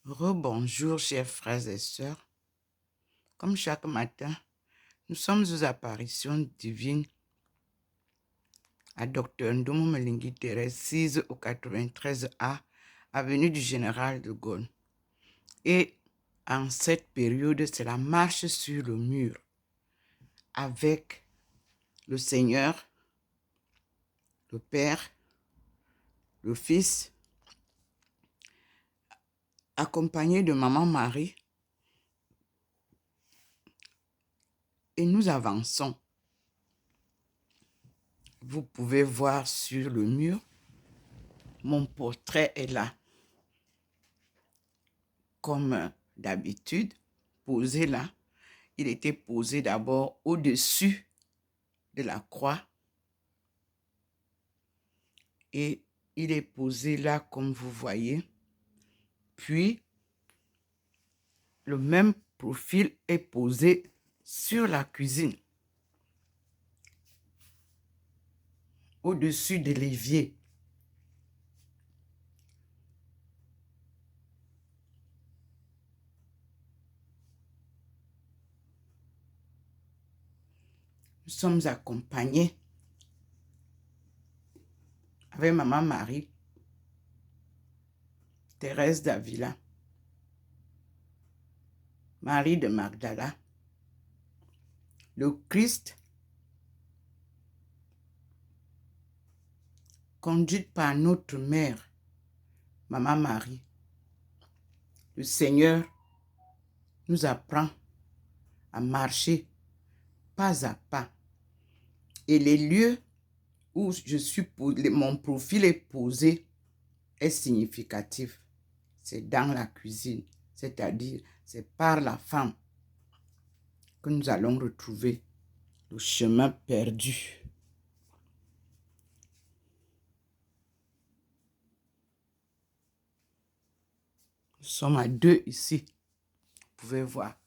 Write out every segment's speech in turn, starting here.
Rebonjour, chers frères et sœurs. Comme chaque matin, nous sommes aux apparitions divines à Dr Ndomo Melingi Thérèse, 6 au 93A, avenue du Général de Gaulle. Et en cette période, c'est la marche sur le mur avec le Seigneur, le Père, le Fils, accompagné de Maman Marie. Et nous avançons. Vous pouvez voir sur le mur, mon portrait est là. Comme d'habitude, posé là. Il était posé d'abord au-dessus de la croix. Et il est posé là, comme vous voyez. Puis, le même profil est posé sur la cuisine, au-dessus de l'évier. Nous sommes accompagnés avec Maman Marie, Thérèse d'Avila, Marie de Magdala, le Christ, conduite par notre mère, Maman Marie. Le Seigneur nous apprend à marcher pas à pas. Et les lieux où mon profil est posé est significatif. C'est dans la cuisine, c'est-à-dire c'est par la femme que nous allons retrouver le chemin perdu. Nous sommes à deux ici. Vous pouvez voir.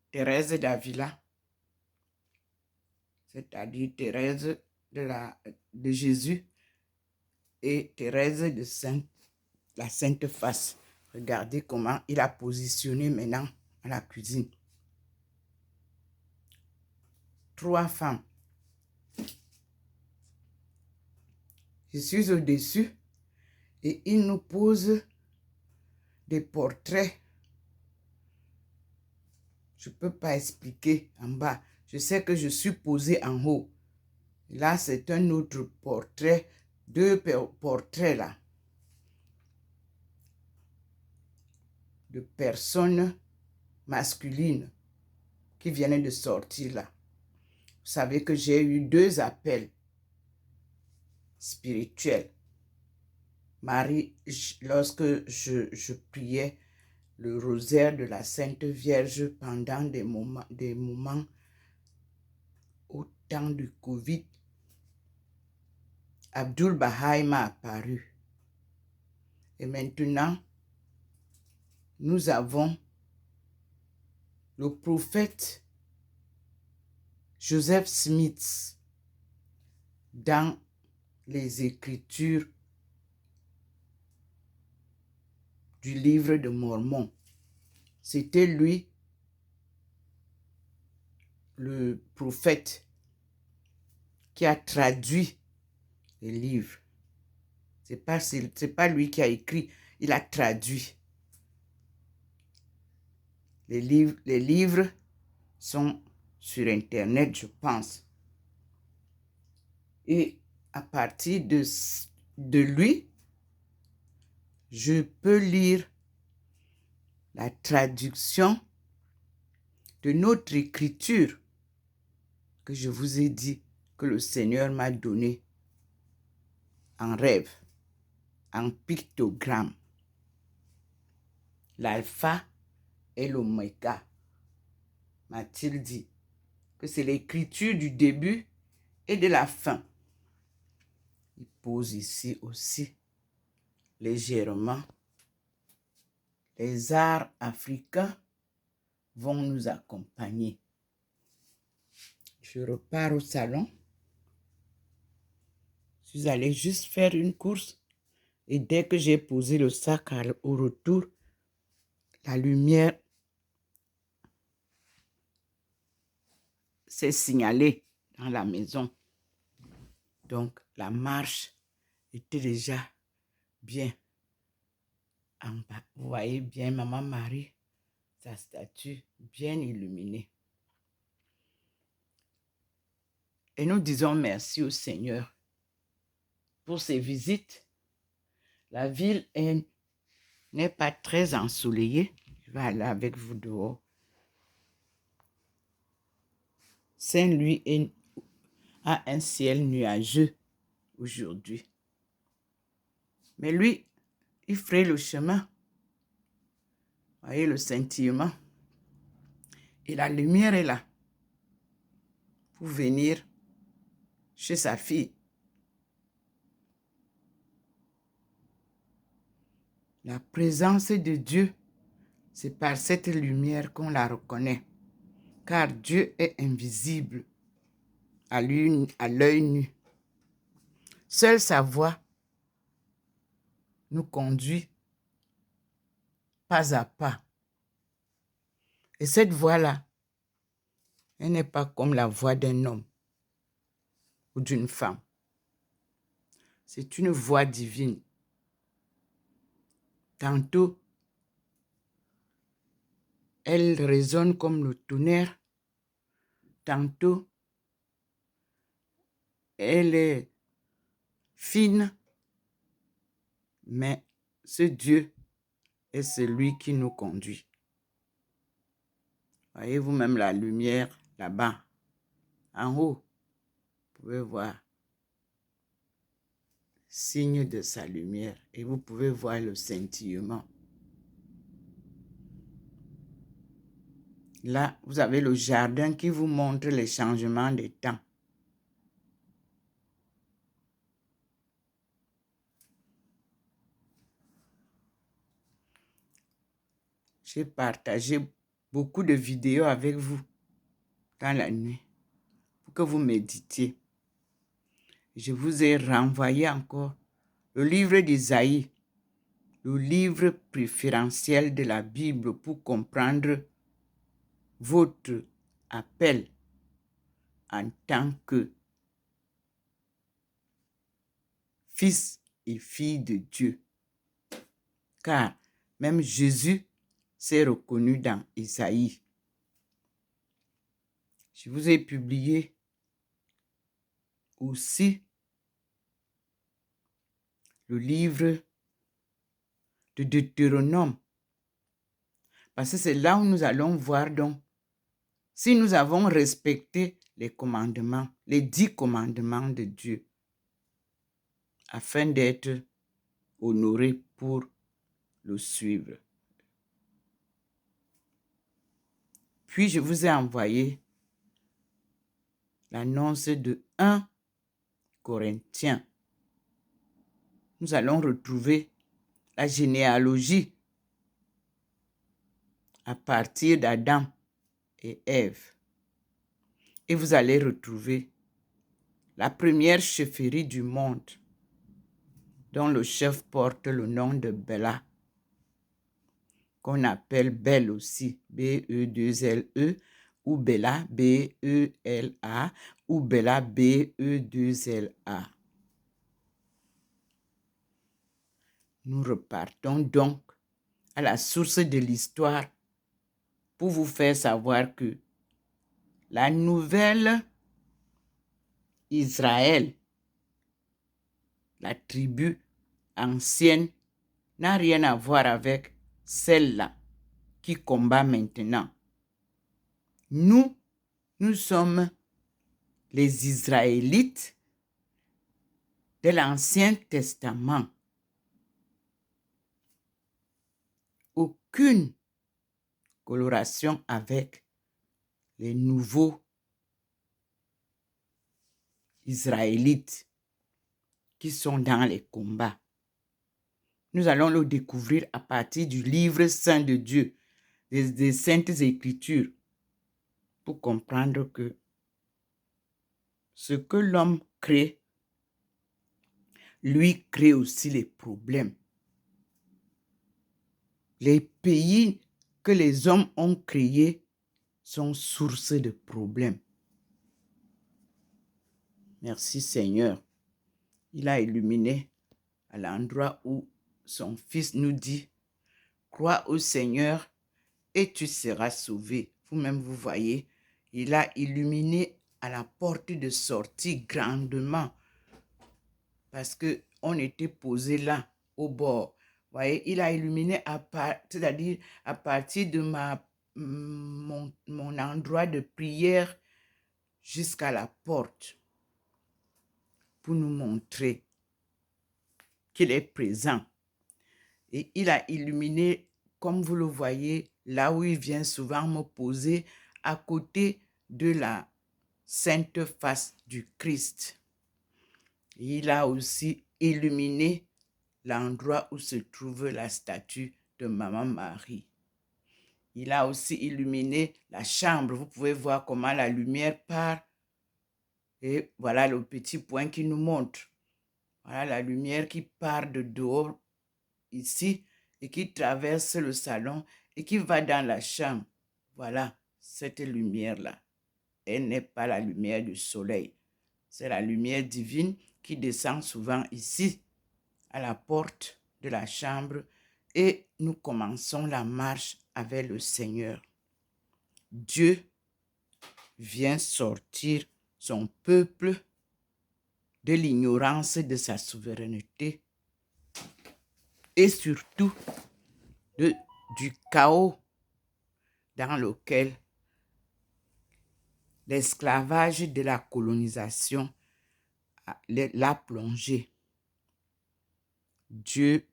Thérèse d'Avila, c'est-à-dire Thérèse de Jésus, et Thérèse de la Sainte Face. Regardez comment il a positionné maintenant à la cuisine. 3 femmes. Je suis au-dessus et il nous pose des portraits. Je ne peux pas expliquer en bas. Je sais que je suis posée en haut. Là, c'est un autre portrait, 2 portraits là, de personnes masculines qui viennent de sortir là. Vous savez que j'ai eu 2 appels spirituels. Marie, lorsque je priais le rosaire de la Sainte Vierge pendant des moments au temps du Covid, Abdul Baha'i m'a apparu. Et maintenant, nous avons le prophète Joseph Smith dans les Écritures du livre de Mormon. C'était lui, le prophète, qui a traduit les livres. C'est pas lui qui a écrit, il a traduit. Les livres sont sur Internet, je pense. Et à partir de lui, je peux lire la traduction de notre écriture que je vous ai dit que le Seigneur m'a donné en rêve, en pictogramme. L'alpha et l'oméga, m'a-t-il dit, que c'est l'écriture du début et de la fin. Il pose ici aussi légèrement. Les arts africains vont nous accompagner. Je repars au salon. Je suis allée juste faire une course Et dès que j'ai posé le sac au retour, la lumière s'est signalée dans la maison. Donc, la marche était déjà bien en bas. Vous voyez bien Maman Marie, sa statue bien illuminée. Et nous disons merci au Seigneur pour ces visites. La ville n'est pas très ensoleillée. Je vais aller avec vous dehors. Saint-Louis a un ciel nuageux aujourd'hui. Mais lui, il ferait le chemin. Vous voyez le scintillement. Et la lumière est là pour venir chez sa fille. La présence de Dieu, c'est par cette lumière qu'on la reconnaît. Car Dieu est invisible à l'œil nu. Seule sa voix nous conduit pas à pas. Et cette voix-là, elle n'est pas comme la voix d'un homme ou d'une femme. C'est une voix divine. Tantôt, elle résonne comme le tonnerre. Tantôt, elle est fine. Mais ce Dieu est celui qui nous conduit. Voyez vous-même la lumière là-bas, en haut. Vous pouvez voir signe de sa lumière et vous pouvez voir le scintillement. Là, vous avez le jardin qui vous montre les changements des temps. J'ai partagé beaucoup de vidéos avec vous dans la nuit pour que vous méditiez. Je vous ai renvoyé encore le livre d'Isaïe, le livre préférentiel de la Bible pour comprendre votre appel en tant que fils et fille de Dieu. Car même Jésus s'est reconnu dans Isaïe. Je vous ai publié aussi le livre de Deutéronome. Parce que c'est là où nous allons voir donc si nous avons respecté les commandements, les 10 commandements de Dieu, afin d'être honorés pour le suivre. Puis je vous ai envoyé l'annonce de 1 Corinthiens. Nous allons retrouver la généalogie à partir d'Adam et Ève. Et vous allez retrouver la première chefferie du monde, dont le chef porte le nom de Béla, qu'on appelle Bel aussi, B-E-2-L-E, ou Béla, B-E-L-A, ou Béla, B-E-2-L-A. Nous repartons donc à la source de l'histoire pour vous faire savoir que la nouvelle Israël, la tribu ancienne, n'a rien à voir avec celle-là qui combat maintenant. Nous sommes les Israélites de l'Ancien Testament. Aucune coloration avec les nouveaux Israélites qui sont dans les combats. Nous allons le découvrir à partir du livre saint de Dieu, des Saintes Écritures, pour comprendre que ce que l'homme crée lui crée aussi les problèmes. Les pays que les hommes ont créés sont source de problèmes. Merci Seigneur. Il a illuminé à l'endroit où son fils nous dit, crois au Seigneur et tu seras sauvé. Vous-même, vous voyez, il a illuminé à la porte de sortie grandement parce qu'on était posé là, au bord. Vous voyez, il a illuminé c'est-à-dire à partir de mon endroit de prière jusqu'à la porte pour nous montrer qu'il est présent. Et il a illuminé, comme vous le voyez, là où il vient souvent me poser, à côté de la sainte face du Christ. Il a aussi illuminé l'endroit où se trouve la statue de Maman Marie. Il a aussi illuminé la chambre. Vous pouvez voir comment la lumière part. Et voilà le petit point qui nous montre. Voilà la lumière qui part de dehors, ici, et qui traverse le salon et qui va dans la chambre. Voilà cette lumière-là. Elle n'est pas la lumière du soleil. C'est la lumière divine qui descend souvent ici, à la porte de la chambre, et nous commençons la marche avec le Seigneur. Dieu vient sortir son peuple de l'ignorance de sa souveraineté et surtout du chaos dans lequel l'esclavage de la colonisation l'a plongé. Dieu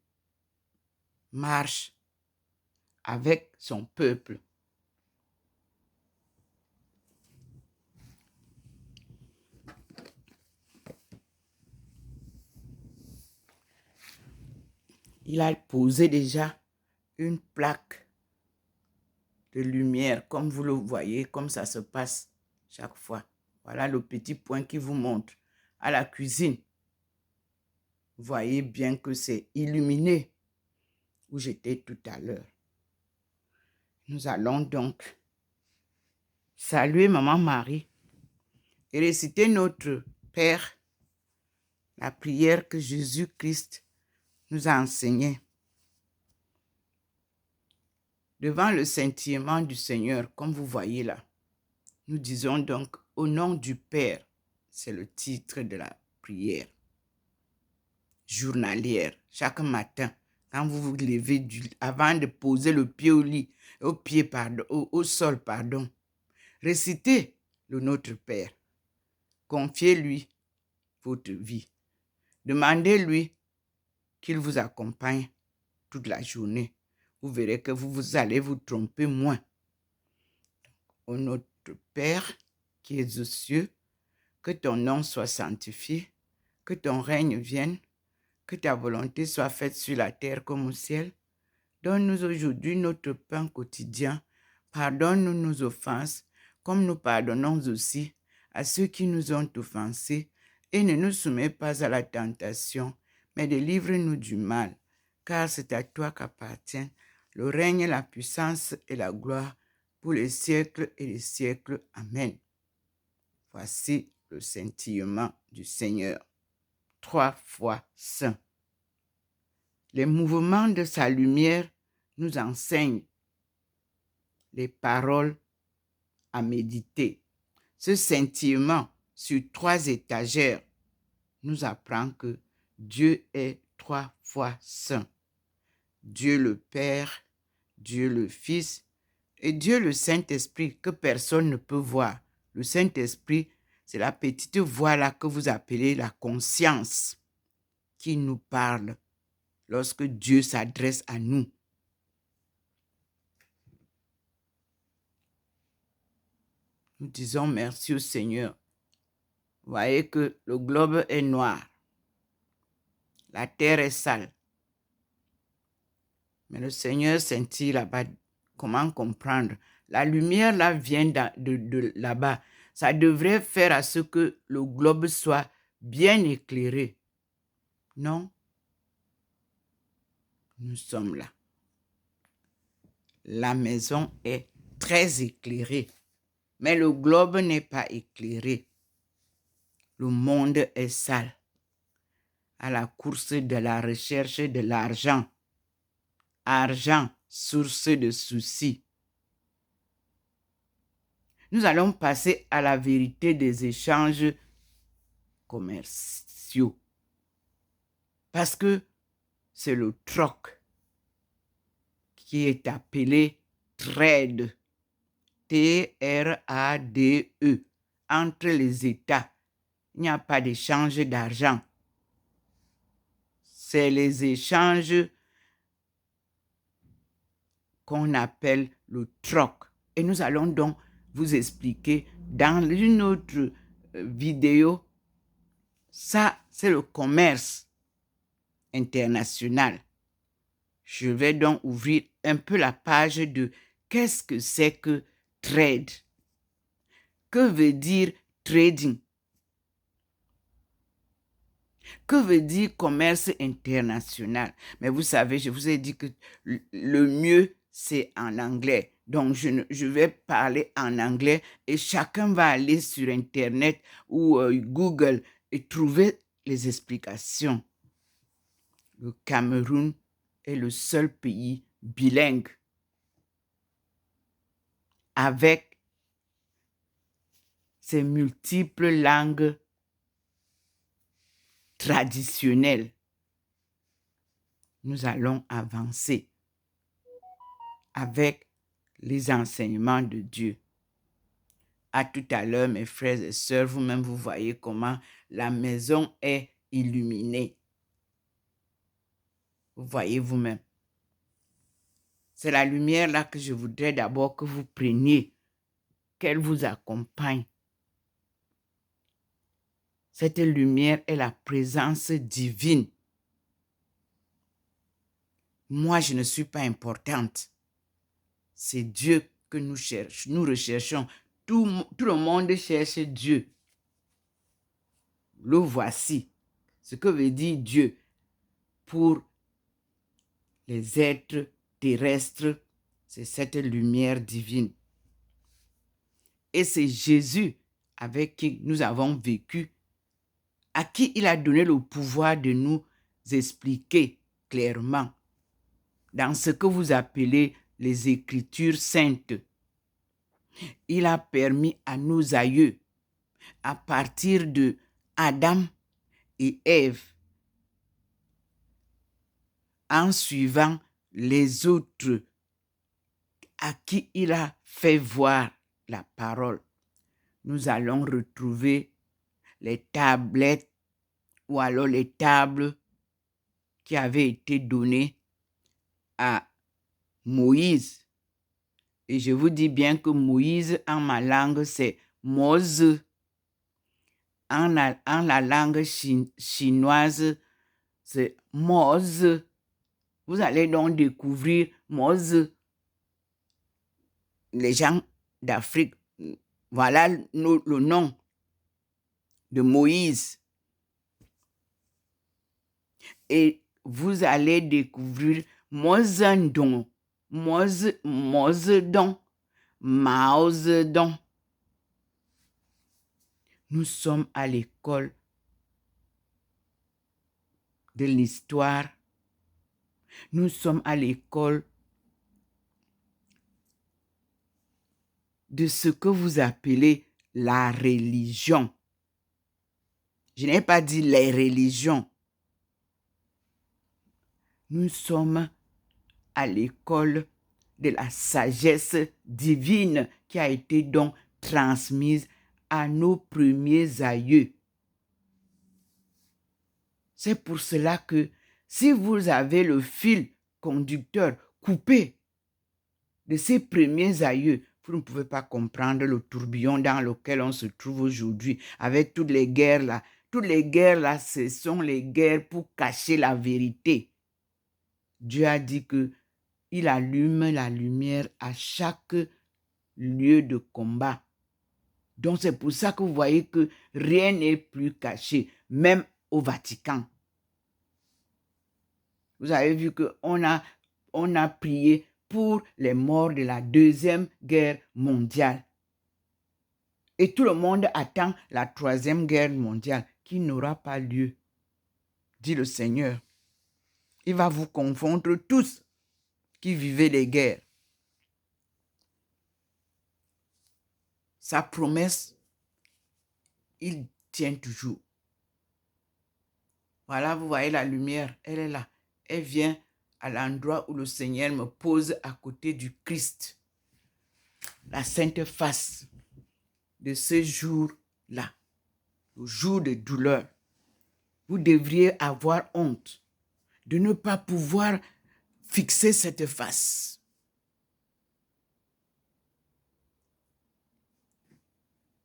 marche avec son peuple. Il a posé déjà une plaque de lumière, comme vous le voyez, comme ça se passe chaque fois. Voilà le petit point qui vous montre. À la cuisine, vous voyez bien que c'est illuminé où j'étais tout à l'heure. Nous allons donc saluer Maman Marie et réciter notre Père, la prière que Jésus-Christ nous a enseignée. Devant le scintillement du Seigneur, comme vous voyez là, nous disons donc au nom du Père, c'est le titre de la prière journalière, chaque matin, quand vous vous levez, avant de poser le pied au sol, récitez le Notre Père. Confiez-lui votre vie. Demandez-lui qu'il vous accompagne toute la journée. Vous verrez que vous allez vous tromper moins. Ô notre Père qui es aux cieux, que ton nom soit sanctifié, que ton règne vienne, que ta volonté soit faite sur la terre comme au ciel. Donne-nous aujourd'hui notre pain quotidien. Pardonne-nous nos offenses, comme nous pardonnons aussi à ceux qui nous ont offensés. Et ne nous soumets pas à la tentation, mais délivre-nous du mal. Car c'est à toi qu'appartient le règne, la puissance et la gloire pour les siècles et les siècles. Amen. Voici le scintillement du Seigneur. 3 fois saint. Les mouvements de sa lumière nous enseignent les paroles à méditer. Ce scintillement sur 3 étagères nous apprend que Dieu est 3 fois saint. Dieu le Père, Dieu le Fils et Dieu le Saint-Esprit que personne ne peut voir. Le Saint-Esprit, c'est la petite voix là que vous appelez la conscience qui nous parle lorsque Dieu s'adresse à nous. Nous disons merci au Seigneur. Vous voyez que le globe est noir. La terre est sale. Mais le Seigneur scintille là-bas. Comment comprendre? La lumière là vient de là-bas. Ça devrait faire à ce que le globe soit bien éclairé. Non, nous sommes là. La maison est très éclairée, mais le globe n'est pas éclairé. Le monde est sale, à la course de la recherche de l'argent. Argent, source de soucis. Nous allons passer à la vérité des échanges commerciaux. Parce que c'est le troc qui est appelé trade. T-R-A-D-E. Entre les États, il n'y a pas d'échange d'argent. C'est les échanges qu'on appelle le troc. Et nous allons donc vous expliquer dans une autre vidéo. Ça, c'est le commerce international. Je vais donc ouvrir un peu la page de qu'est-ce que c'est que trade. Que veut dire trading? Que veut dire commerce international? Mais vous savez, je vous ai dit que le mieux, c'est en anglais. Donc, je vais parler en anglais et chacun va aller sur Internet ou Google et trouver les explications. Le Cameroun est le seul pays bilingue avec ses multiples langues traditionnelles. Nous allons avancer avec les enseignements de Dieu. À tout à l'heure, mes frères et sœurs, vous-même, vous voyez comment la maison est illuminée. Vous voyez vous-même. C'est la lumière là que je voudrais d'abord que vous preniez, qu'elle vous accompagne. Cette lumière est la présence divine. Moi, je ne suis pas importante. C'est Dieu que nous cherchons, nous recherchons. Tout le monde cherche Dieu. Le voici. Ce que veut dire Dieu pour les êtres terrestres, c'est cette lumière divine. Et c'est Jésus avec qui nous avons vécu, à qui il a donné le pouvoir de nous expliquer clairement dans ce que vous appelez les Écritures saintes. Il a permis à nos aïeux, à partir de Adam et Ève, en suivant les autres à qui il a fait voir la parole, nous allons retrouver les tablettes ou alors les tables qui avaient été données à Moïse. Et je vous dis bien que Moïse, en ma langue, c'est Mose. En la langue chinoise, c'est Mose. Vous allez donc découvrir Mose. Les gens d'Afrique, voilà le nom de Moïse. Et vous allez découvrir Mozendon, Mozedon, Maozedon. Nous sommes à l'école de l'histoire. Nous sommes à l'école de ce que vous appelez la religion. Je n'ai pas dit les religions. Nous sommes à l'école de la sagesse divine qui a été donc transmise à nos premiers aïeux. C'est pour cela que si vous avez le fil conducteur coupé de ces premiers aïeux, vous ne pouvez pas comprendre le tourbillon dans lequel on se trouve aujourd'hui avec toutes les guerres là. Toutes les guerres là, ce sont les guerres pour cacher la vérité. Dieu a dit que il allume la lumière à chaque lieu de combat. Donc c'est pour ça que vous voyez que rien n'est plus caché, même au Vatican. Vous avez vu qu'on a prié pour les morts de la Deuxième Guerre mondiale. Et tout le monde attend la Troisième Guerre mondiale qui n'aura pas lieu, dit le Seigneur. Il va vous confondre tous qui vivez les guerres. Sa promesse, il tient toujours. Voilà, vous voyez la lumière, elle est là. Elle vient à l'endroit où le Seigneur me pose à côté du Christ. La sainte face de ce jour-là, le jour de douleur. Vous devriez avoir honte de ne pas pouvoir fixer cette face.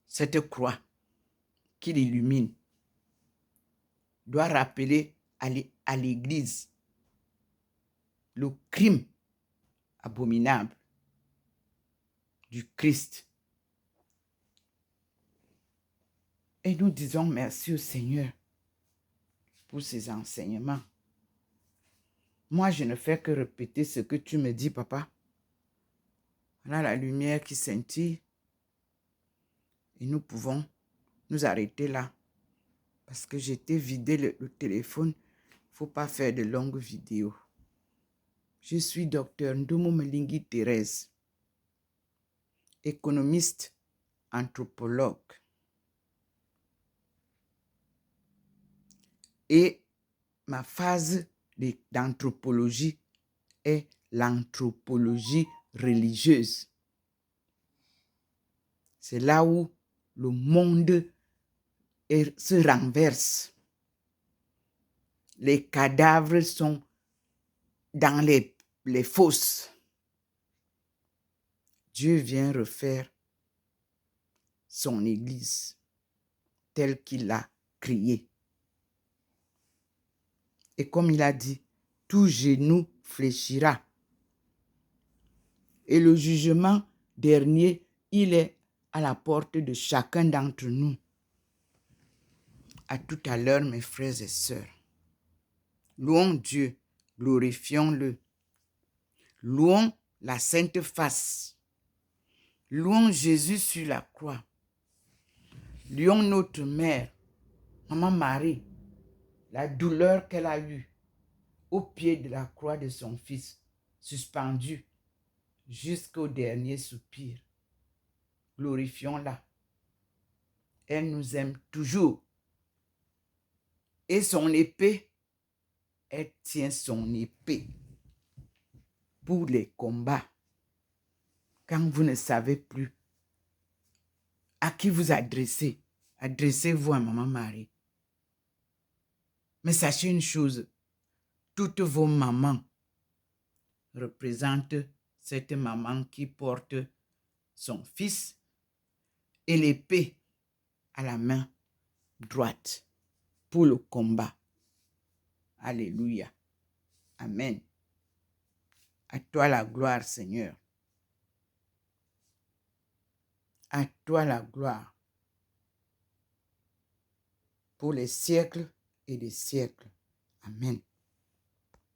Cette croix qui l'illumine doit rappeler à l'Église le crime abominable du Christ. Et nous disons merci au Seigneur pour ses enseignements. Moi, je ne fais que répéter ce que tu me dis, papa. Voilà la lumière qui scintille. Et nous pouvons nous arrêter là. Parce que j'étais vidé le téléphone. Il ne faut pas faire de longues vidéos. Je suis docteur Ndomo Mlingui Thérèse, économiste, anthropologue. Et ma phase d'anthropologie est l'anthropologie religieuse. C'est là où le monde se renverse. Les cadavres sont dans les fosses. Dieu vient refaire son Église telle qu'il l'a créée. Et comme il a dit, tout genou fléchira. Et le jugement dernier, il est à la porte de chacun d'entre nous. À tout à l'heure, mes frères et sœurs. Louons Dieu, glorifions-le. Louons la sainte face. Louons Jésus sur la croix. Louons notre mère, Maman Marie, la douleur qu'elle a eue au pied de la croix de son fils, suspendu jusqu'au dernier soupir. Glorifions-la. Elle nous aime toujours. Et son épée, elle tient son épée pour les combats. Quand vous ne savez plus à qui vous adresser, adressez-vous à Maman Marie. Mais sachez une chose, toutes vos mamans représentent cette maman qui porte son fils et l'épée à la main droite pour le combat. Alléluia. Amen. À toi la gloire, Seigneur. À toi la gloire. Pour les siècles et des siècles. Amen.